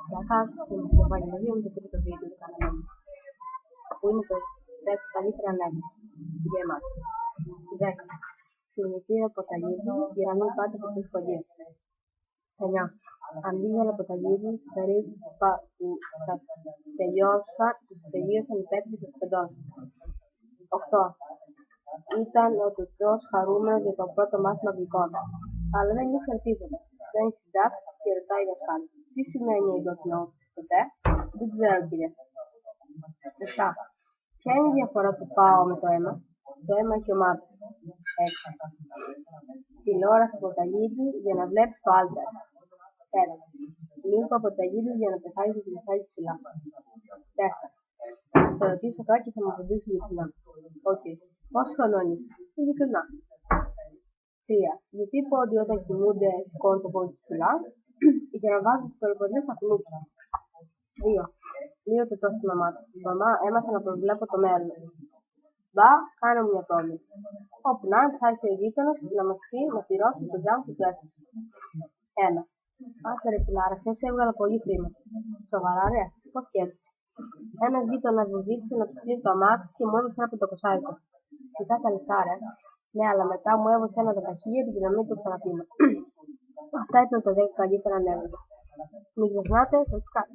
Γεια σας, είμαι στο Βαγγελίδη με το τρίτο βίντεο του καναλιού μας, που είναι το 10 καλύτερα νεύρα για εμάς. 10. Συνηθίζω από τα γύρια για να μην πάτε από τη σχολεία. 9. Αντίγερα από τα γύρια περίπου που σας τελείωσαν οι παίκτες της πεντώνας. 8. Ήταν ο τουκτός χαρούμενος για το πρώτο μάθημα αγγλικών, αλλά δεν ήξερε τίποτα. Μπαίνει στην τάξη και ρωτάει η δασκάλα: τι σημαίνει εδώ ποτέ? Δεν ξέρω, κύριε. 7. Ποια είναι η διαφορά του πάω με το αίμα? Το αίμα έχει ομάδα. 6. Τηλεόραση από τα γύρι για να βλέπεις το άλτερ. 1. Μήκο από τα γύρι για να πετάγεις το κεφάλι ψηλά. 4. Θα σε ρωτήσω κάτι και θα μου απαντήσεις ειλικρινά. Οκ. Πόσο χρονών είσαι? Ειλικρινά. 3. Γιατί οι πόντοι όταν κοιμούνται σηκώνουν το πόδι ψηλά? Για να βάζουν τους περποντές στα κουνούπια. 2. Λύωτε το στη μαμά του. Η μαμά έμαθε να προβλέπω το μέλλον. Μπα, κάνε μου μια πρόβληση. Όπου να είναι, θα έρθει ο γείτονας να μας πει να πληρώσουμε το τζάμ που του έσπασε. 1. Άσε ρε φιλάρα, χθες έβγαλα πολύ χρήματα. Σοβαρά ρε, πώς και έτσι? Ένας γείτονας μου ζήτησε να του στείλει το αμάξι και μου έδωσε ένα 500. Κοιτά τα λεφτά ρε. Ναι, αλλά μετά μου έδωσε ένα 10.000 για να μην το ξαναπίνω. Αυτά ήταν τα 10 καλύτερα νεύρα. Μην ξεχνάτε, subscribe.